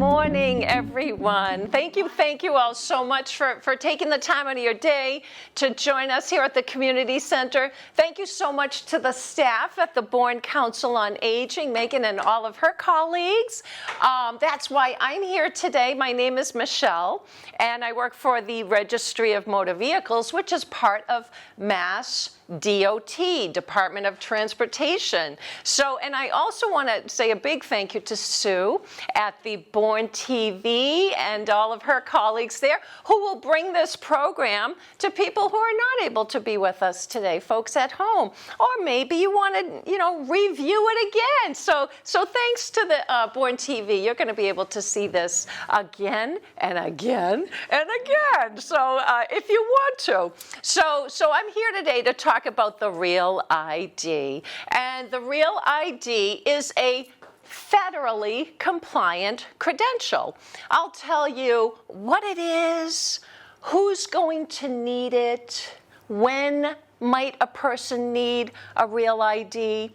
morning, everyone. Thank you all so much for taking the time out of your day to join us here at the Community Center. Thank you so much to the staff at the Bourne Council on Aging, Megan and all of her colleagues. That's why I'm here today. My name is Michele, and I work for the Registry of Motor Vehicles, which is part of MassDOT, Department of Transportation. And I also want to say a big thank you to Sue at the Bourne TV and all of her colleagues there who will bring this program to people who are not able to be with us today, folks at home. Or maybe you want to, review it again. So thanks to the Bourne TV, you're going to be able to see this again and again and again. So if you want to. So I'm here today to talk about the Real ID. And the Real ID is a federally compliant credential. I'll tell you what it is, who's going to need it, when might a person need a Real ID,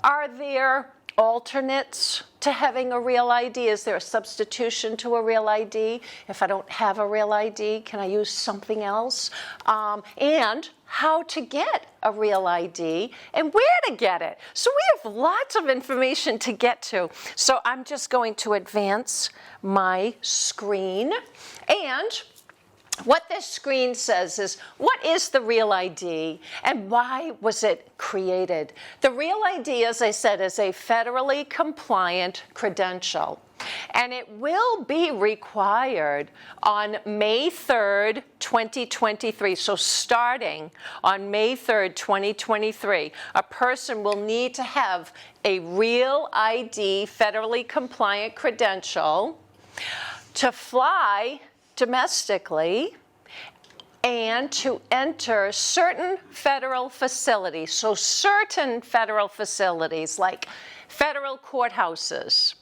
are there alternates to having a Real ID? Is there a substitution to a Real ID? If I don't have a Real ID, can I use something else? And how to get a Real ID and where to get it. So we have lots of information to get to. So I'm just going to advance my screen. And what this screen says is, what is the Real ID and why was it created? The Real ID, as I said, is a federally compliant credential. And it will be required on May 3rd, 2023. So starting on May 3rd, 2023, a person will need to have a Real ID federally compliant credential to fly domestically and to enter certain federal facilities. So certain federal facilities like federal courthouses,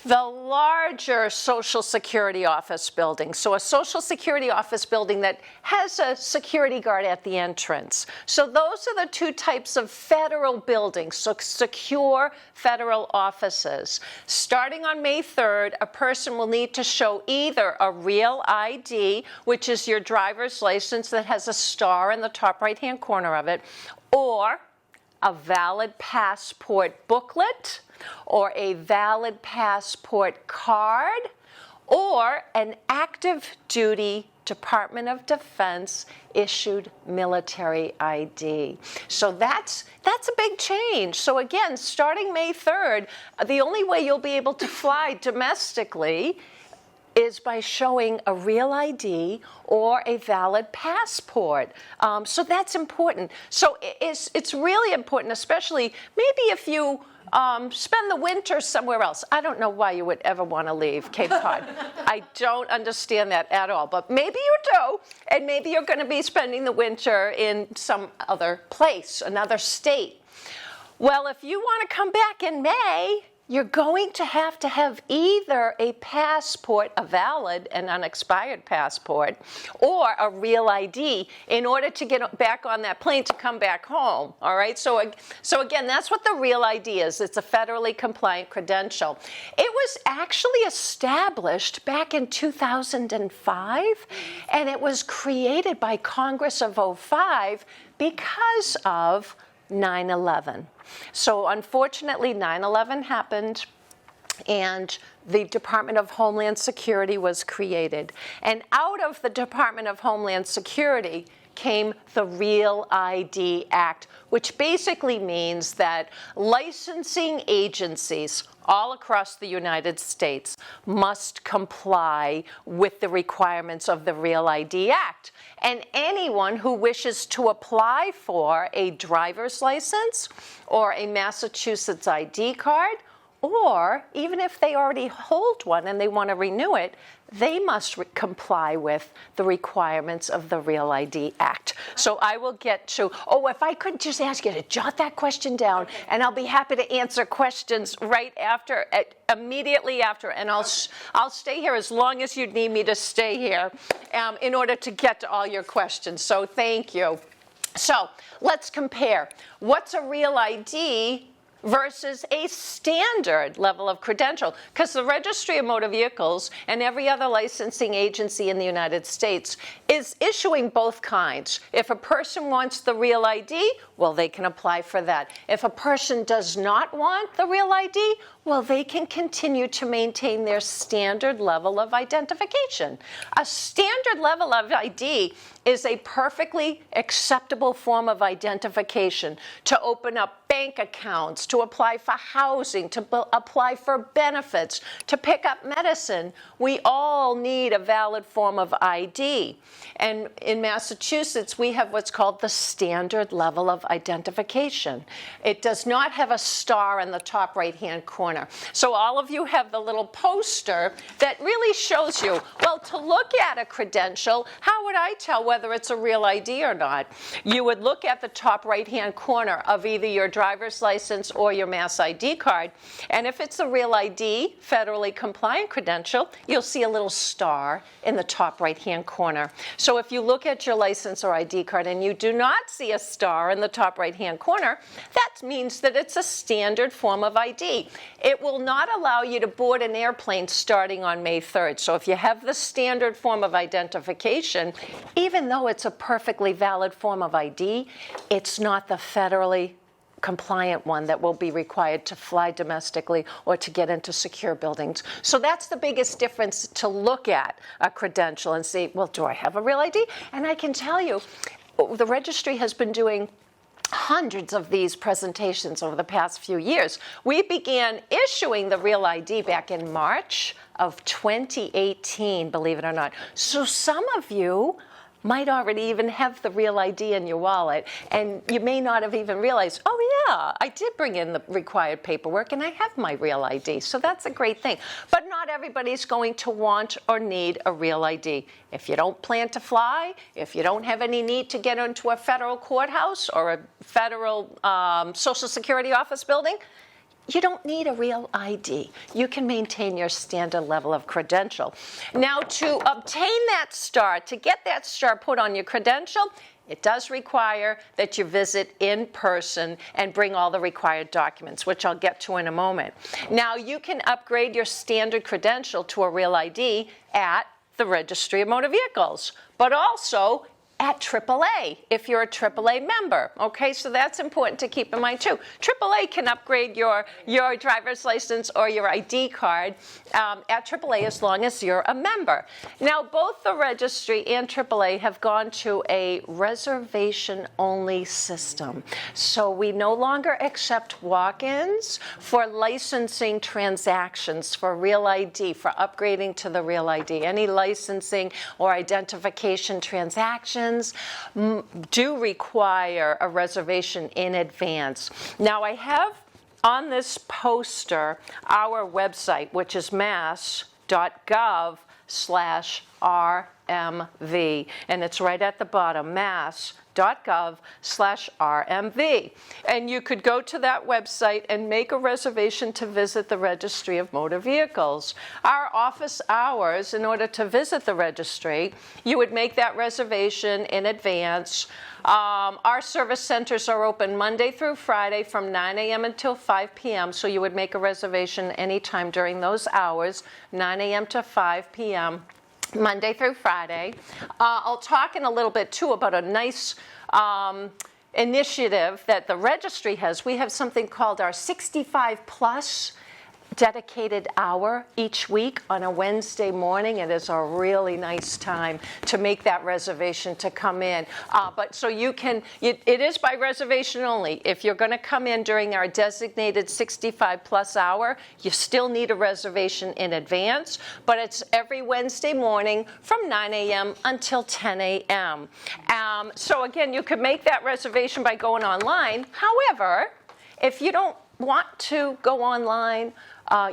the larger Social Security office building. So a Social Security office building that has a security guard at the entrance. So those are the two types of federal buildings, so secure federal offices. Starting on May 3rd, a person will need to show either a Real ID, which is your driver's license that has a star in the top right-hand corner of it, or a valid passport booklet, or a valid passport card, or an active duty Department of Defense issued military ID. So that's a big change. So again, starting May 3rd, the only way you'll be able to fly domestically is by showing a Real ID or a valid passport. So that's important. So it's really important, especially maybe if you spend the winter somewhere else. I don't know why you would ever want to leave Cape Cod. I don't understand that at all. But maybe you do, and maybe you're going to be spending the winter in some other place, another state. Well, if you want to come back in May, you're going to have either a passport, a valid and unexpired passport, or a Real ID in order to get back on that plane to come back home, all right? So again, that's what the Real ID is. It's a federally compliant credential. It was actually established back in 2005, and it was created by Congress of '05 because of 9/11. So unfortunately, 9/11 happened, and the Department of Homeland Security was created. And out of the Department of Homeland Security came the Real ID Act, which basically means that licensing agencies all across the United States must comply with the requirements of the Real ID Act. And anyone who wishes to apply for a driver's license or a Massachusetts ID card, or even if they already hold one and they want to renew it, they must comply with the requirements of the Real ID Act. So I will get to, if I could just ask you to jot that question down, and I'll be happy to answer questions right after, immediately after, and I'll stay here as long as you need me to stay here in order to get to all your questions. So thank you. So let's compare. What's a Real ID versus a standard level of credential, because the Registry of Motor Vehicles and every other licensing agency in the United States is issuing both kinds. If a person wants the real ID, well, they can apply for that. If a person does not want the real ID, well, they can continue to maintain their standard level of identification. A standard level of ID is a perfectly acceptable form of identification to open up bank accounts, to apply for housing, to apply for benefits, to pick up medicine. We all need a valid form of ID. And in Massachusetts, we have what's called the standard level of identification. It does not have a star in the top right-hand corner. So all of you have the little poster that really shows you, well, to look at a credential, how would I tell whether it's a real ID or not? You would look at the top right-hand corner of either your driver's license or your Mass ID card, and if it's a real ID, federally compliant credential, you'll see a little star in the top right-hand corner. So if you look at your license or ID card and you do not see a star in the top right-hand corner, that means that it's a standard form of ID. It will not allow you to board an airplane starting on May 3rd. So if you have the standard form of identification, even though it's a perfectly valid form of ID, it's not the federally compliant one that will be required to fly domestically or to get into secure buildings. So that's the biggest difference, to look at a credential and see, well, do I have a real ID? And I can tell you, the registry has been doing hundreds of these presentations over the past few years. We began issuing the real ID back in March of 2018, believe it or not. So some of you might already even have the real ID in your wallet, and you may not have even realized, oh yeah, I did bring in the required paperwork and I have my real ID. So that's a great thing. But not everybody's going to want or need a real ID. If you don't plan to fly, if you don't have any need to get into a federal courthouse or a federal Social Security office building, you don't need a real ID. You can maintain your standard level of credential. Now, to obtain that star, to get that star put on your credential, it does require that you visit in person and bring all the required documents, which I'll get to in a moment. Now, you can upgrade your standard credential to a real ID at the Registry of Motor Vehicles, but also at AAA, if you're a AAA member. Okay, so that's important to keep in mind too. AAA can upgrade your driver's license or your ID card at AAA as long as you're a member. Now, both the registry and AAA have gone to a reservation-only system. So we no longer accept walk-ins for licensing transactions for real ID, for upgrading to the real ID. Any licensing or identification transactions do require a reservation in advance. Now, I have on this poster our website, which is mass.gov/RMV, and it's right at the bottom, mass.gov/RMV. And you could go to that website and make a reservation to visit the Registry of Motor Vehicles. Our office hours, in order to visit the registry, you would make that reservation in advance. Our service centers are open Monday through Friday from 9 a.m. until 5 p.m., so you would make a reservation anytime during those hours, 9 a.m. to 5 p.m., Monday through Friday. I'll talk in a little bit, too, about a nice initiative that the registry has. We have something called our 65-plus dedicated hour each week on a Wednesday morning. It is a really nice time to make that reservation to come in. But so you can, it is by reservation only. If you're going to come in during our designated 65-plus hour, you still need a reservation in advance. But it's every Wednesday morning from 9 a.m. until 10 a.m. So again, you could make that reservation by going online. However, if you don't want to go online,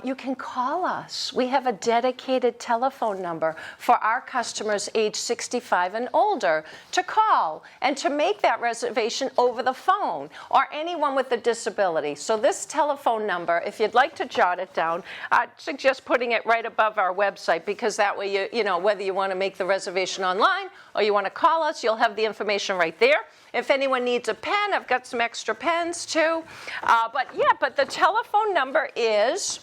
you can call us. We have a dedicated telephone number for our customers age 65 and older to call and to make that reservation over the phone, or anyone with a disability. So this telephone number, if you'd like to jot it down, I'd suggest putting it right above our website, because that way, you know, whether you want to make the reservation online or you want to call us, you'll have the information right there. If anyone needs a pen, I've got some extra pens too. But the telephone number is,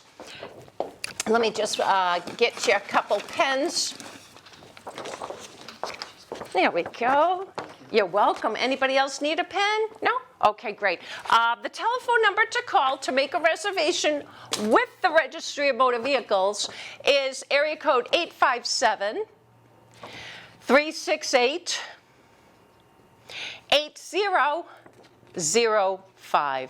let me just get you a couple pens. There we go. You're welcome. Anybody else need a pen? No? Okay, great. The telephone number to call to make a reservation with the Registry of Motor Vehicles is area code 857-368-8005.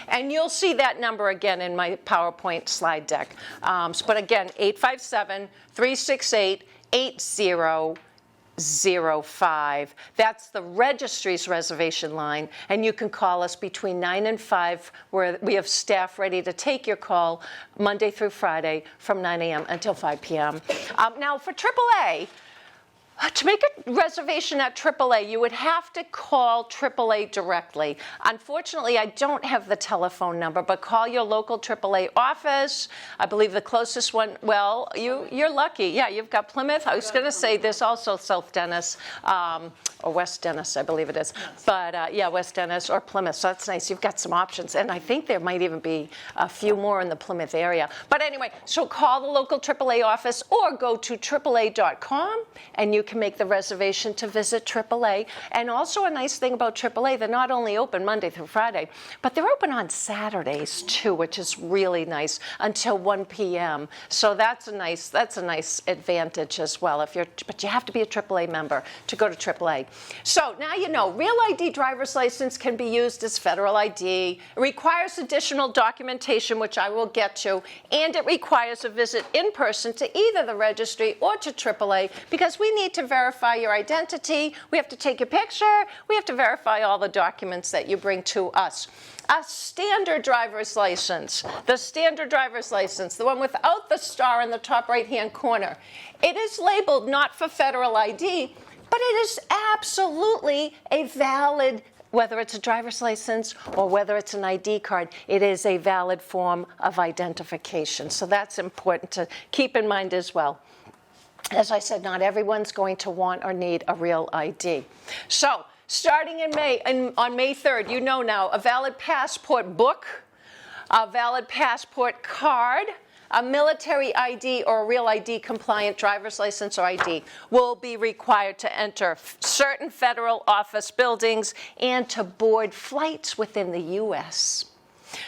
And you'll see that number again in my PowerPoint slide deck. But again, 857-368-8005. That's the registry's reservation line, and you can call us between 9 and 5, where we have staff ready to take your call Monday through Friday from 9 a.m. until 5 p.m. Now for AAA, to make a reservation at AAA, you would have to call AAA directly. Unfortunately, I don't have the telephone number, but call your local AAA office. I believe the closest one, well, you're lucky. Yeah, you've got Plymouth. I was going to say there's also South Dennis, or West Dennis, I believe it is. But yeah, West Dennis or Plymouth, so that's nice. You've got some options. And I think there might even be a few more in the Plymouth area. But anyway, so call the local AAA office or go to AAA.com, and you can make the reservation to visit AAA. And also a nice thing about AAA, they're not only open Monday through Friday, but they're open on Saturdays too, which is really nice, until 1 p.m. So that's a nice advantage as well. But you have to be a AAA member to go to AAA. So now you know, Real ID driver's license can be used as federal ID. It requires additional documentation, which I will get to, and it requires a visit in person to either the registry or to AAA, because we need to verify your identity. We have to take a picture. We have to verify all the documents that you bring to us. A standard driver's license, the standard driver's license, the one without the star in the top right-hand corner, it is labeled not for federal ID, but it is absolutely a valid, whether it's a driver's license or whether it's an ID card, it is a valid form of identification. So that's important to keep in mind as well. As I said, not everyone's going to want or need a real ID. So starting in on May 3rd, you know now, a valid passport book, a valid passport card, a military ID or a real ID compliant driver's license or ID will be required to enter certain federal office buildings and to board flights within the U.S.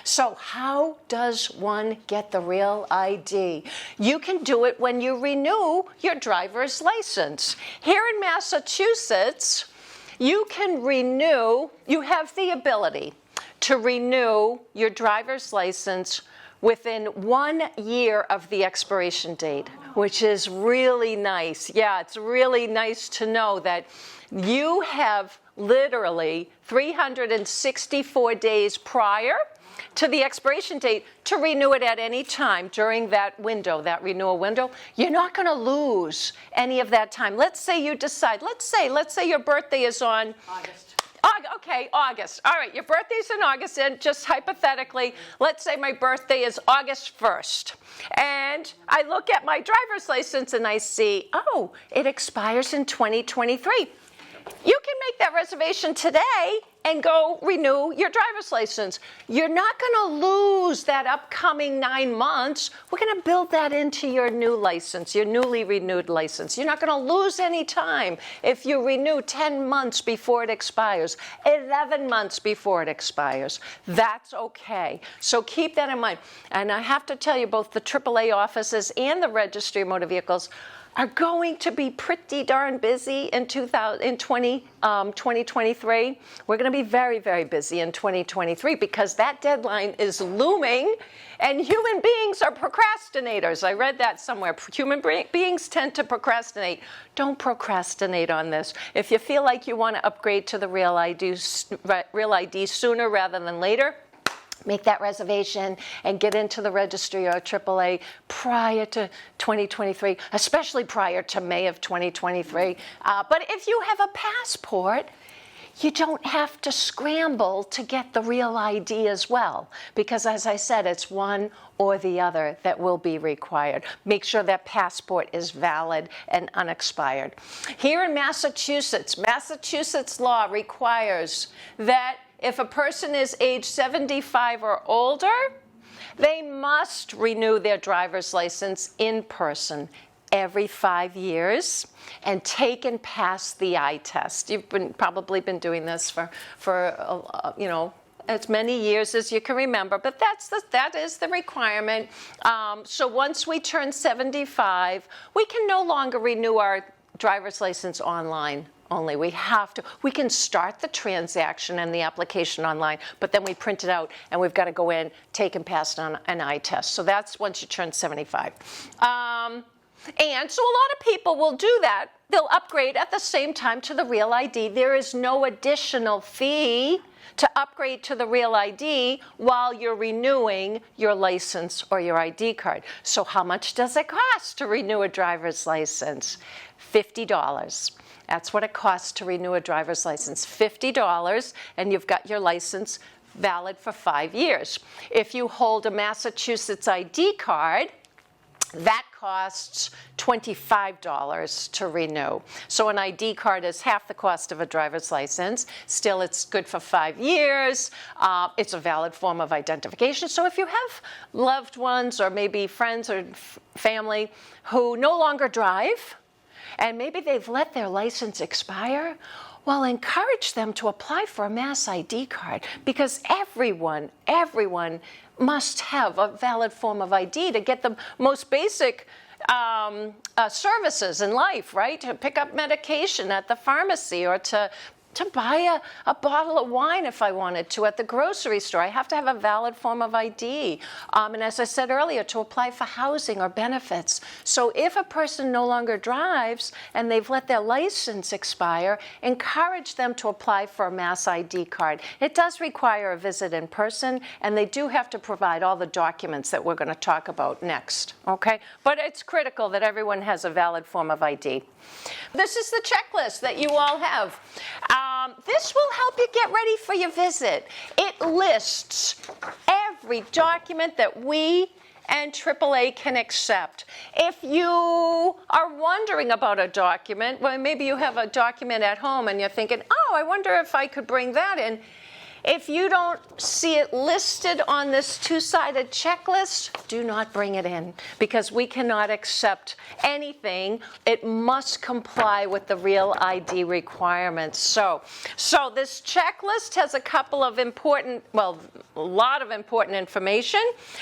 So how does one get the real ID? You can do it when you renew your driver's license. Here in Massachusetts, you have the ability to renew your driver's license within 1 year of the expiration date, which is really nice. Yeah, it's really nice to know that you have literally 364 days prior to the expiration date to renew it at any time during that window, that renewal window. You're not going to lose any of that time. Let's say you decide, let's say your birthday is on August. Okay, August. All right, your birthday's in August, and just hypothetically, let's say my birthday is August 1st. And I look at my driver's license and I see, oh, it expires in 2023. You can make that reservation today and go renew your driver's license. You're not going to lose that upcoming 9 months. We're going to build that into your new license, your newly renewed license. You're not going to lose any time if you renew 10 months before it expires, 11 months before it expires. That's okay. So keep that in mind. And I have to tell you, both the AAA offices and the Registry of Motor Vehicles are going to be pretty darn busy in 2023. We're going to be very, very busy in 2023 because that deadline is looming, and human beings are procrastinators. I read that somewhere. Human beings tend to procrastinate. Don't procrastinate on this. If you feel like you want to upgrade to the Real ID sooner rather than later, make that reservation and get into the registry or AAA prior to 2023, especially prior to May of 2023. But if you have a passport, you don't have to scramble to get the real ID as well, because as I said, it's one or the other that will be required. Make sure that passport is valid and unexpired. Here in Massachusetts, Massachusetts law requires that if a person is age 75 or older, they must renew their driver's license in person every 5 years and take and pass the eye test. You've probably been doing this for as many years as you can remember, but that is the requirement. So once we turn 75, we can no longer renew our driver's license online only. We can start the transaction and the application online, but then we print it out and we've got to go in, take and pass on an eye test. So that's once you turn 75. And so a lot of people will do that. They'll upgrade at the same time to the Real ID. There is no additional fee to upgrade to the Real ID while you're renewing your license or your ID card. So how much does it cost to renew a driver's license? $50. That's what it costs to renew a driver's license, $50, and you've got your license valid for 5 years. If you hold a Massachusetts ID card, that costs $25 to renew. So an ID card is half the cost of a driver's license. Still, it's good for 5 years. It's a valid form of identification. So if you have loved ones or maybe friends or family who no longer drive, and maybe they've let their license expire, well, encourage them to apply for a Mass ID card, because everyone must have a valid form of ID to get the most basic services in life, right? To pick up medication at the pharmacy, or to buy a bottle of wine if I wanted to at the grocery store. I have to have a valid form of ID. And as I said earlier, to apply for housing or benefits. So if a person no longer drives and they've let their license expire, encourage them to apply for a Mass ID card. It does require a visit in person, and they do have to provide all the documents that we're going to talk about next, okay? But it's critical that everyone has a valid form of ID. This is the checklist that you all have. This will help you get ready for your visit. It lists every document that we and AAA can accept. If you are wondering about a document, well, maybe you have a document at home and you're thinking, oh, I wonder if I could bring that in. If you don't see it listed on this two-sided checklist, do not bring it in, because we cannot accept anything. It must comply with the Real ID requirements. So this checklist has a couple of important, well, a lot of important information,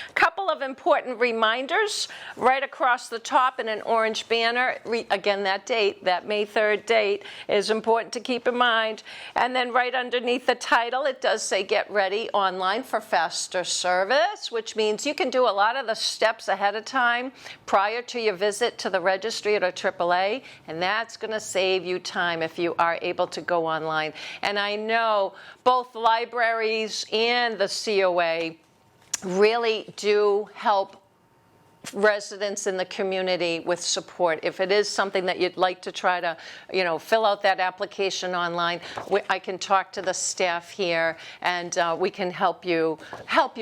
a couple of important reminders right across the top in an orange banner. Again, that date, that May 3rd date, is important to keep in mind. And then right underneath the title, it does say get ready online for faster service, which means you can do a lot of the steps ahead of time prior to your visit to the registry at a AAA, and that's going to save you time if you are able to go online. And I know both libraries and the COA really do help residents in the community with support. If it is something that you'd like to try to, fill out that application online, I can talk to the staff here, and we can help you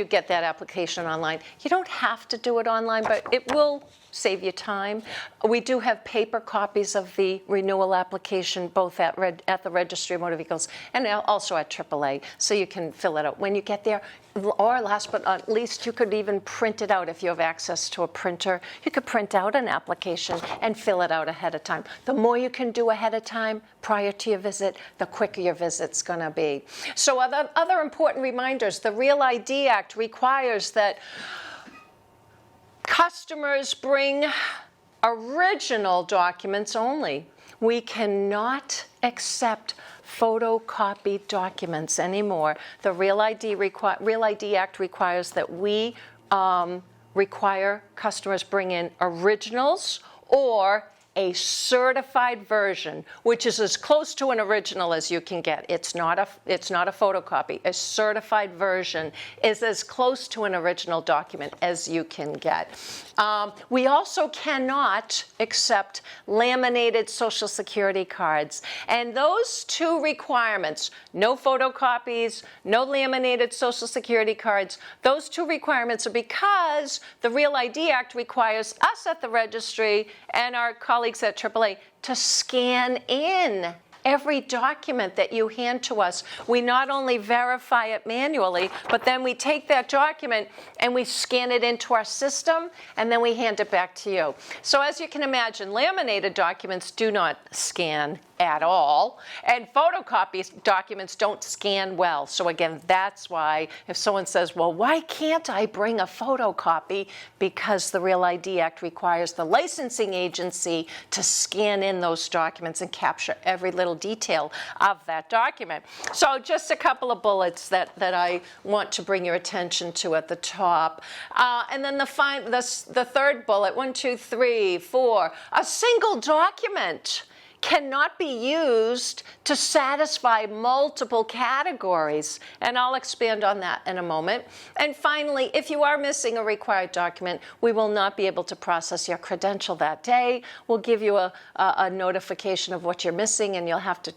get that application online. You don't have to do it online, but it will save you time. We do have paper copies of the renewal application, both at the Registry of Motor Vehicles and also at AAA, so you can fill it out when you get there. Or last but not least, you could even print it out if you have access to a printer. You could print out an application and fill it out ahead of time. The more you can do ahead of time prior to your visit, the quicker your visit's going to be. So other important reminders, the Real ID Act requires that customers bring original documents only. We cannot accept photocopied documents anymore. The Real ID Act requires that we require customers bring in originals or a certified version, which is as close to an original as you can get. It's not a photocopy. A certified version is as close to an original document as you can get. We also cannot accept laminated Social Security cards. And those two requirements, no photocopies, no laminated Social Security cards, those two requirements are because the Real ID Act requires us at the registry and our colleagues at AAA to scan in every document that you hand to us. We not only verify it manually, but then we take that document and we scan it into our system, and then we hand it back to you. So as you can imagine, laminated documents do not scan at all, and photocopy documents don't scan well. So again, that's why if someone says, well, why can't I bring a photocopy? Because the Real ID Act requires the licensing agency to scan in those documents and capture every little detail of that document. So just a couple of bullets that I want to bring your attention to at the top. And then the third bullet, 1, 2, 3, 4, a single document cannot be used to satisfy multiple categories. And I'll expand on that in a moment. And finally, if you are missing a required document, we will not be able to process your credential that day. We'll give you a notification of what you're missing, and you'll have to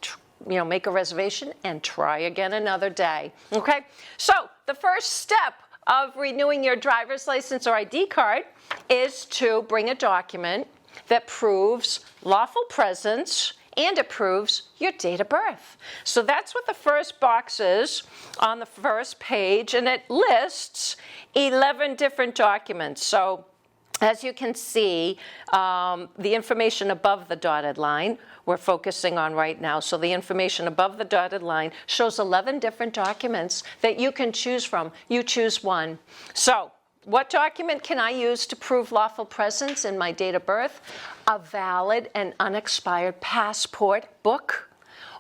make a reservation and try again another day. Okay? So the first step of renewing your driver's license or ID card is to bring a document that proves lawful presence and it proves your date of birth. So that's what the first box is on the first page, and it lists 11 different documents. So as you can see, the information above the dotted line we're focusing on right now. So the information above the dotted line shows 11 different documents that you can choose from. You choose one. So what document can I use to prove lawful presence in my date of birth? A valid and unexpired passport book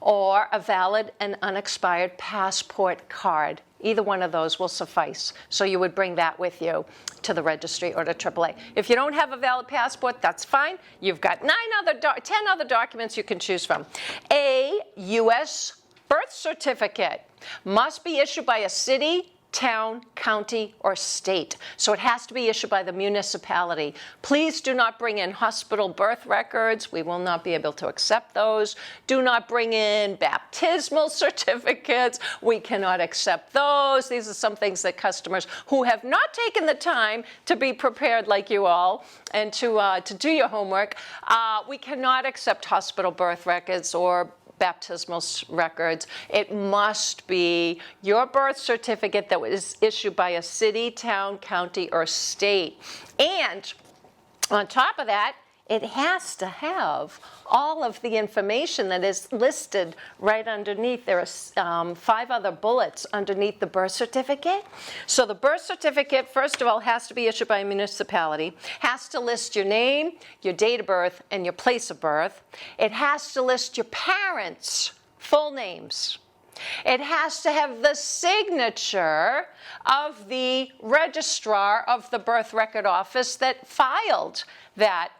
or a valid and unexpired passport card. Either one of those will suffice. So you would bring that with you to the registry or to AAA. If you don't have a valid passport, that's fine. You've got 10 other documents you can choose from. A U.S. birth certificate must be issued by a city, town, county, or state. So it has to be issued by the municipality. Please do not bring in hospital birth records. We will not be able to accept those. Do not bring in baptismal certificates. We cannot accept those. These are some things that customers who have not taken the time to be prepared like you all and to do your homework, we cannot accept hospital birth records or baptismal records. It must be your birth certificate that was issued by a city, town, county, or state. And on top of that, it has to have all of the information that is listed right underneath. There are 5 other bullets underneath the birth certificate. So the birth certificate, first of all, has to be issued by a municipality, has to list your name, your date of birth, and your place of birth. It has to list your parents' full names. It has to have the signature of the registrar of the birth record office that filed that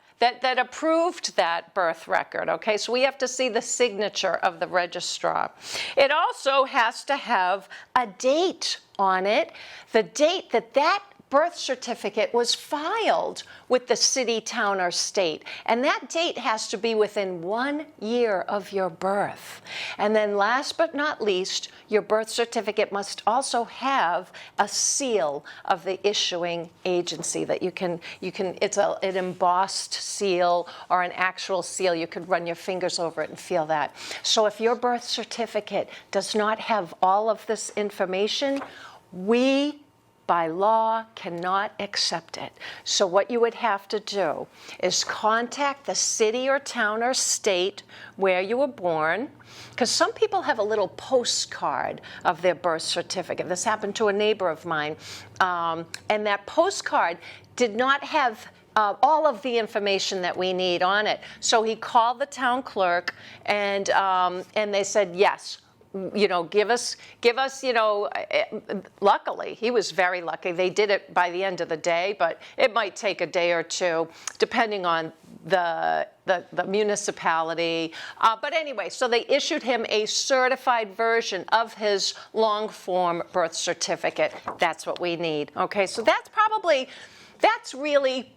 approved that birth record, okay? So we have to see the signature of the registrar. It also has to have a date on it, the date that birth certificate was filed with the city, town, or state. And that date has to be within 1 year of your birth. And then last but not least, your birth certificate must also have a seal of the issuing agency that it's an embossed seal or an actual seal. You could run your fingers over it and feel that. So if your birth certificate does not have all of this information, we by law cannot accept it. So what you would have to do is contact the city or town or state where you were born, because some people have a little postcard of their birth certificate. This happened to a neighbor of mine, and that postcard did not have all of the information that we need on it. So he called the town clerk, and they said, yes, give us, luckily, he was very lucky. They did it by the end of the day, but it might take a day or two, depending on the municipality. But anyway, so they issued him a certified version of his long form birth certificate. That's what we need. Okay, so that's really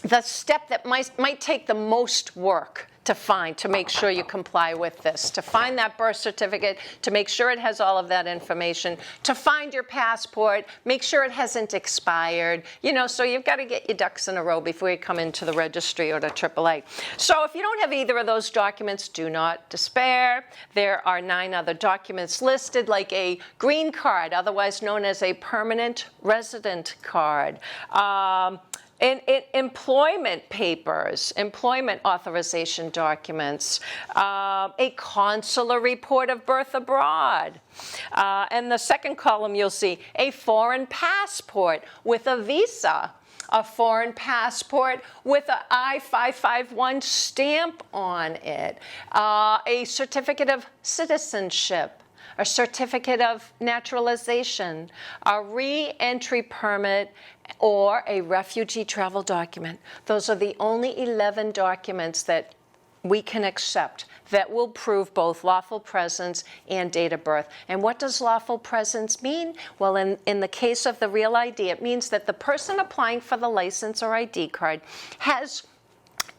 the step that might take the most work to find, to make sure you comply with this, to find that birth certificate, to make sure it has all of that information, to find your passport, make sure it hasn't expired, so you've got to get your ducks in a row before you come into the registry or to AAA. So if you don't have either of those documents, do not despair. There are 9 other documents listed, like a green card, otherwise known as a permanent resident card. Employment papers, employment authorization documents, a consular report of birth abroad. And the second column you'll see a foreign passport with a visa, a foreign passport with an I-551 stamp on it, a certificate of citizenship, a certificate of naturalization, a re-entry permit, or a refugee travel document. Those are the only 11 documents that we can accept that will prove both lawful presence and date of birth. And what does lawful presence mean? Well, in the case of the Real ID, it means that the person applying for the license or ID card has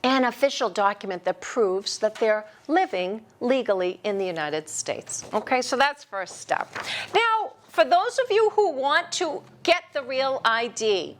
an official document that proves that they're living legally in the United States. Okay, so that's first step. Now, for those of you who want to get the Real ID,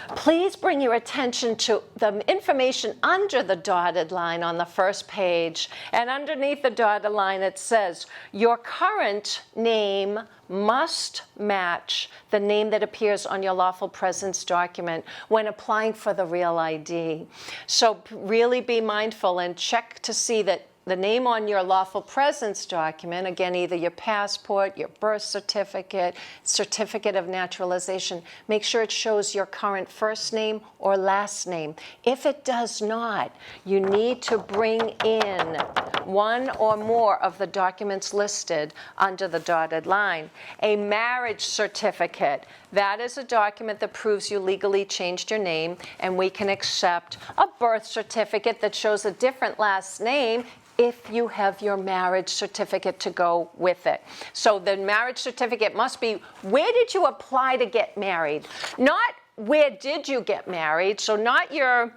please bring your attention to the information under the dotted line on the first page. And underneath the dotted line, it says, your current name must match the name that appears on your lawful presence document when applying for the Real ID. So really be mindful and check to see that the name on your lawful presence document, again, either your passport, your birth certificate, certificate of naturalization, make sure it shows your current first name or last name. If it does not, you need to bring in one or more of the documents listed under the dotted line. A marriage certificate, that is a document that proves you legally changed your name, and we can accept a birth certificate that shows a different last name if you have your marriage certificate to go with it. So the marriage certificate must be, where did you apply to get married? Not where did you get married, so not your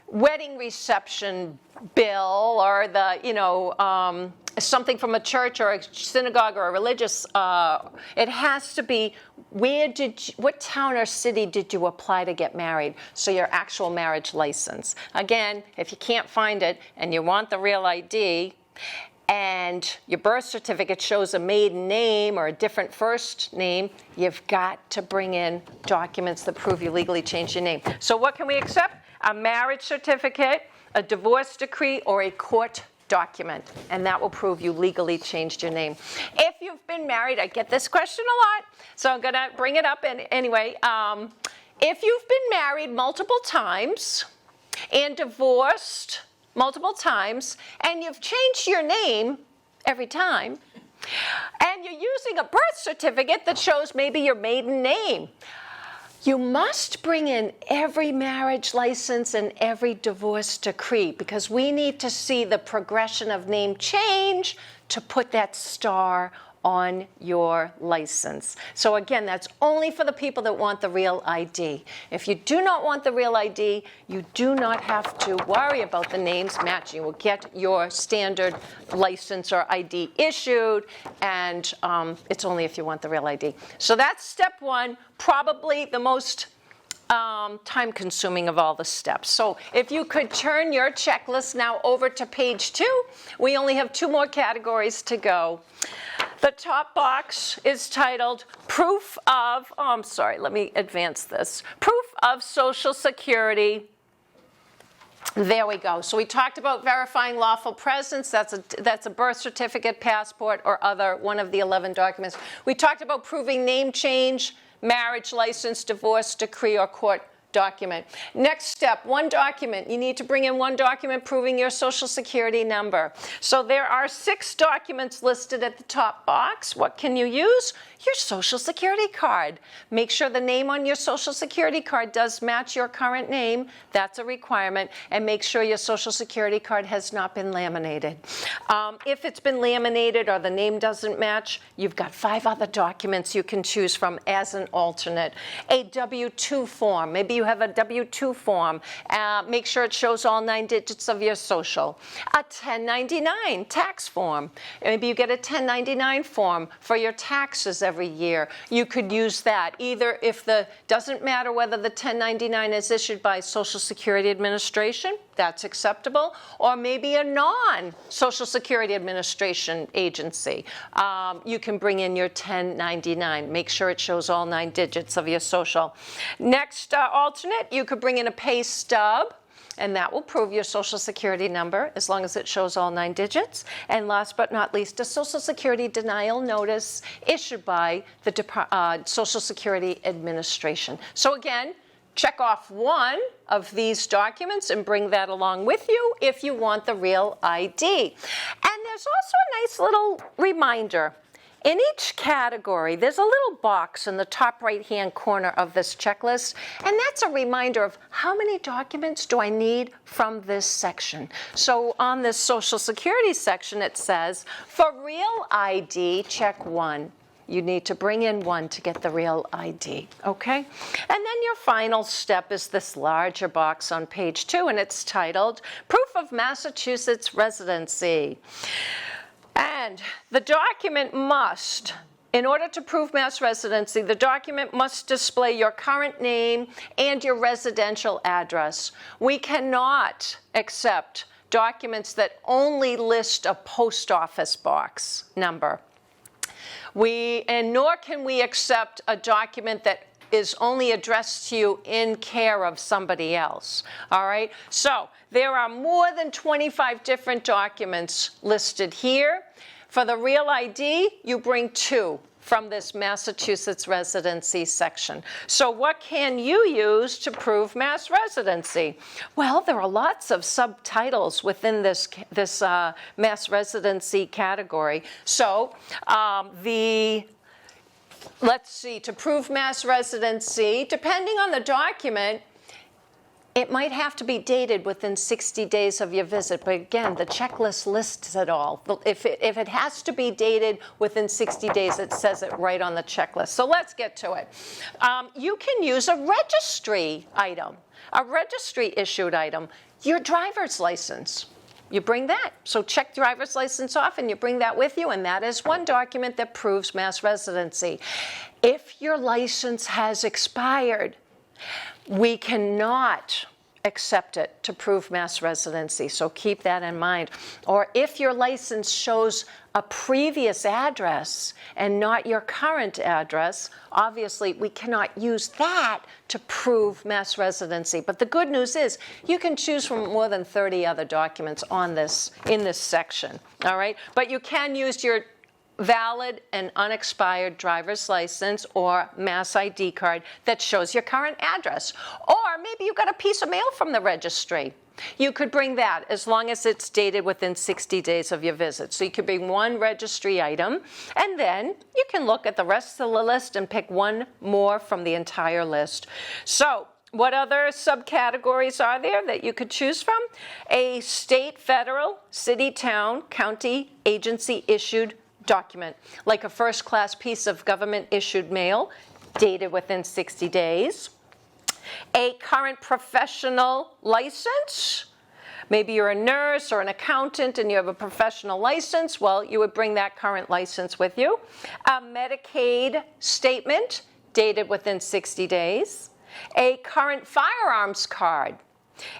wedding reception bill or the, something from a church or a synagogue or a religious, it has to be, what town or city did you apply to get married? So your actual marriage license. Again, if you can't find it and you want the Real ID and your birth certificate shows a maiden name or a different first name, you've got to bring in documents that prove you legally changed your name. So what can we accept? A marriage certificate, a divorce decree, or a court document, and that will prove you legally changed your name. If you've been married, I get this question a lot, so I'm gonna bring it up anyway. If you've been married multiple times and divorced multiple times, and you've changed your name every time, and you're using a birth certificate that shows maybe your maiden name, you must bring in every marriage license and every divorce decree, because we need to see the progression of name change to put that star on your license. So again, that's only for the people that want the Real ID. If you do not want the Real ID, you do not have to worry about the names matching. You will get your standard license or ID issued, and it's only if you want the Real ID. So that's step one, probably the most time-consuming of all the steps. So if you could turn your checklist now over to page 2, we only have 2 more categories to go. The top box is titled Proof of, let me advance this. Proof of Social Security. There we go. So we talked about verifying lawful presence. That's a birth certificate, passport, or other one of the 11 documents. We talked about proving name change, marriage license, divorce decree, or court document. Next step, one document. You need to bring in one document proving your Social Security number. So there are 6 documents listed at the top box. What can you use? Your Social Security card. Make sure the name on your Social Security card does match your current name. That's a requirement. And make sure your Social Security card has not been laminated. If it's been laminated or the name doesn't match, you've got 5 other documents you can choose from as an alternate. A W-2 form. Maybe you have a W-2 form. Make sure it shows all 9 digits of your social. A 1099 tax form. Maybe you get a 1099 form for your taxes every year. You could use that either if doesn't matter whether the 1099 is issued by Social Security Administration, that's acceptable, or maybe a non-Social Security Administration agency. You can bring in your 1099. Make sure it shows all 9 digits of your social. Next alternate, you could bring in a pay stub, and that will prove your Social Security number as long as it shows all 9 digits. And last but not least, a Social Security denial notice issued by the Social Security Administration. So again, check off one of these documents and bring that along with you if you want the real ID. And there's also a nice little reminder. In each category, there's a little box in the top right-hand corner of this checklist, and that's a reminder of how many documents do I need from this section. So on this Social Security section, it says, for real ID, check 1. You need to bring in 1 to get the real ID, okay? And then your final step is this larger box on page 2, and it's titled, Proof of Massachusetts Residency. And the document must, in order to prove Mass residency, the document must display your current name and your residential address. We cannot accept documents that only list a post office box number. Nor can we accept a document that is only addressed to you in care of somebody else, all right? So there are more than 25 different documents listed here. For the real ID, you bring 2 from this Massachusetts residency section. So what can you use to prove Mass residency? Well, there are lots of subtitles within this Mass residency category. So let's see, to prove Mass residency, depending on the document, it might have to be dated within 60 days of your visit, but again, the checklist lists it all. If it has to be dated within 60 days, it says it right on the checklist. So let's get to it. You can use a registry item, a registry issued item, your driver's license. You bring that. So check driver's license off and you bring that with you, and that is one document that proves Mass residency. If your license has expired, we cannot accept it to prove Mass residency, so keep that in mind. Or if your license shows a previous address and not your current address, obviously we cannot use that to prove Mass residency. But the good news is you can choose from more than 30 other documents in this section, all right? But you can use your valid and unexpired driver's license or Mass ID card that shows your current address. Or maybe you got a piece of mail from the registry. You could bring that as long as it's dated within 60 days of your visit. So you could bring one registry item, and then you can look at the rest of the list and pick one more from the entire list. So what other subcategories are there that you could choose from? A state, federal, city, town, county, agency issued document, like a first-class piece of government-issued mail, dated within 60 days. A current professional license. Maybe you're a nurse or an accountant and you have a professional license. Well, you would bring that current license with you. A Medicaid statement, dated within 60 days. A current firearms card.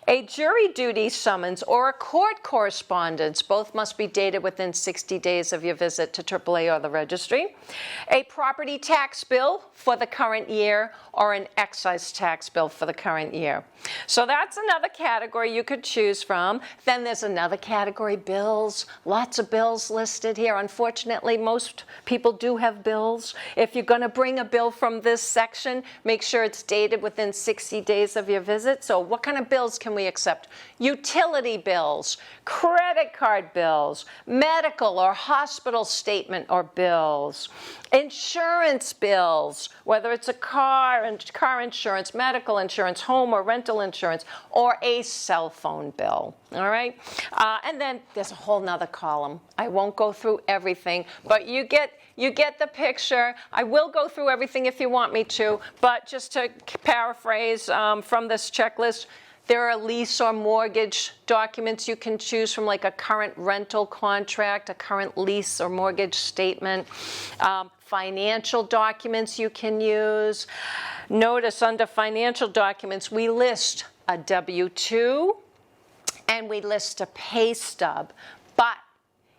A jury duty summons or a court correspondence, both must be dated within 60 days of your visit to AAA or the registry. A property tax bill for the current year or an excise tax bill for the current year. So that's another category you could choose from. Then there's another category, bills. Lots of bills listed here. Unfortunately, most people do have bills. If you're going to bring a bill from this section, make sure it's dated within 60 days of your visit. So what kind of bills can we accept? Utility bills, credit card bills, medical or hospital statement or bills, insurance bills, whether it's a car insurance, medical insurance, home or rental insurance, or a cell phone bill. All right? And then there's a whole nother column. I won't go through everything, but you get the picture. I will go through everything if you want me to, but just to paraphrase from this checklist, there are lease or mortgage documents you can choose from, like a current rental contract, a current lease or mortgage statement. Financial documents you can use. Notice under financial documents, we list a W-2 and we list a pay stub. But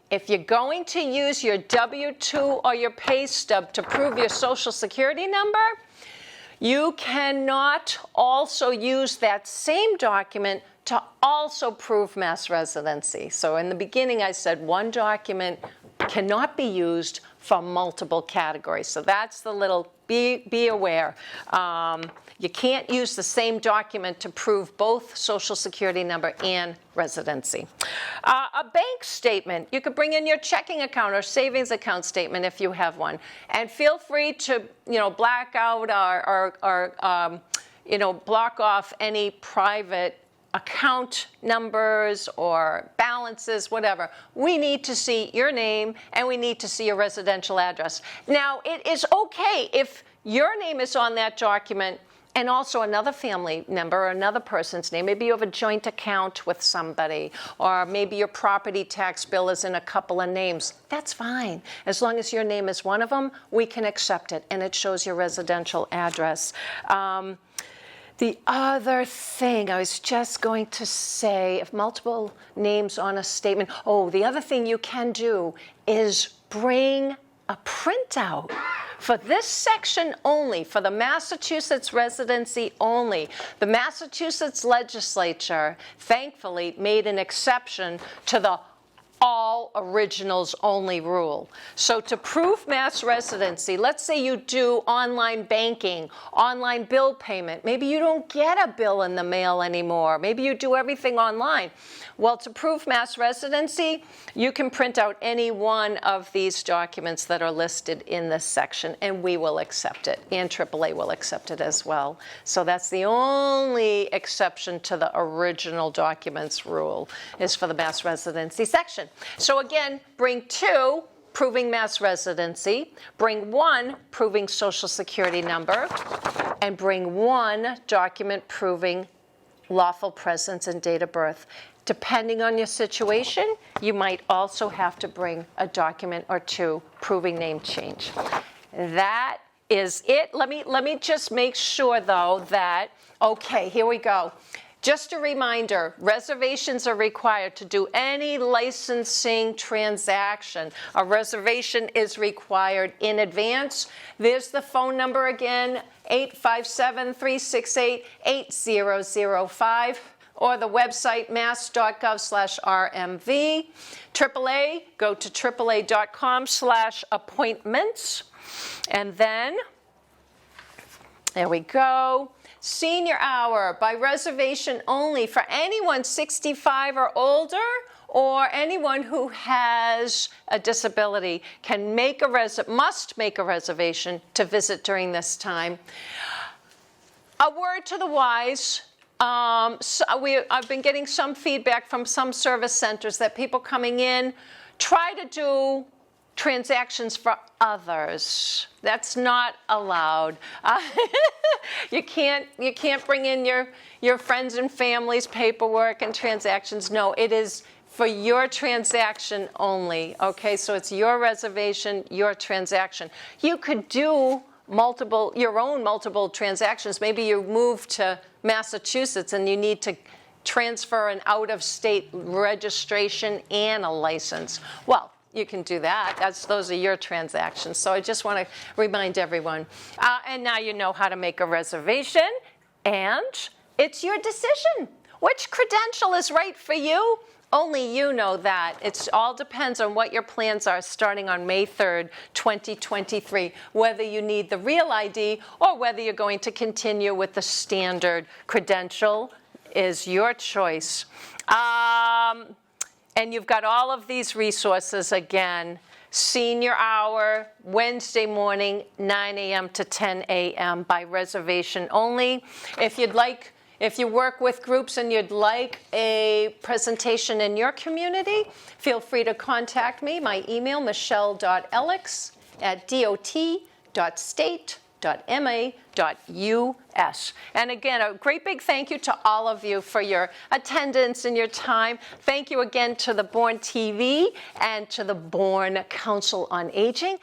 if you're going to use your W-2 or your pay stub to prove your Social Security number, you cannot also use that same document to also prove mass residency. So in the beginning I said one document cannot be used for multiple categories. So that's the little, be aware. You can't use the same document to prove both Social Security number and residency. A bank statement. You could bring in your checking account or savings account statement if you have one. And feel free to, black out or block off any private account numbers or balances, whatever. We need to see your name and we need to see your residential address. Now, it is okay if your name is on that document and also another family member or another person's name. Maybe you have a joint account with somebody, or maybe your property tax bill is in a couple of names. That's fine. As long as your name is one of them, we can accept it, and it shows your residential address. The other thing I was just going to say, if multiple names on a statement, the other thing you can do is bring a printout for this section only, for the Massachusetts residency only. The Massachusetts legislature, thankfully, made an exception to the all originals only rule. So to prove mass residency, let's say you do online banking, online bill payment. Maybe you don't get a bill in the mail anymore. Maybe you do everything online. Well, to prove mass residency, you can print out any one of these documents that are listed in this section, and we will accept it, and AAA will accept it as well. So that's the only exception to the original documents rule, is for the mass residency section. So again, bring 2, proving mass residency, bring 1, proving Social Security number, and bring 1 document proving lawful presence and date of birth. Depending on your situation, you might also have to bring a document or 2 proving name change. That is it. Let me just make sure, though, that, okay, here we go. Just a reminder, reservations are required to do any licensing transaction. A reservation is required in advance. There's the phone number again, 857-368-8005, or the website mass.gov/RMV. AAA, go to AAA.com/appointments. And then, there we go. Senior hour by reservation only for anyone 65 or older, or anyone who has a disability can must make a reservation to visit during this time. A word to the wise. I've been getting some feedback from some service centers that people coming in try to do transactions for others. That's not allowed. You can't bring in your friends and family's paperwork and transactions. No, it is for your transaction only. Okay, so it's your reservation, your transaction. You could do your own multiple transactions. Maybe you move to Massachusetts and you need to transfer an out-of-state registration and a license. Well, you can do that. Those are your transactions. So I just want to remind everyone. And now you know how to make a reservation, and it's your decision. Which credential is right for you? Only you know that. It all depends on what your plans are starting on May 3rd, 2023, whether you need the Real ID or whether you're going to continue with the standard credential is your choice. And you've got all of these resources again. Senior hour, Wednesday morning, 9 a.m. to 10 a.m. by reservation only. If you work with groups and you'd like a presentation in your community, feel free to contact me. My email, michele.ellicks@dot.state.ma.us. And again, a great big thank you to all of you for your attendance and your time. Thank you again to the Bourne TV and to the Bourne Council on Aging.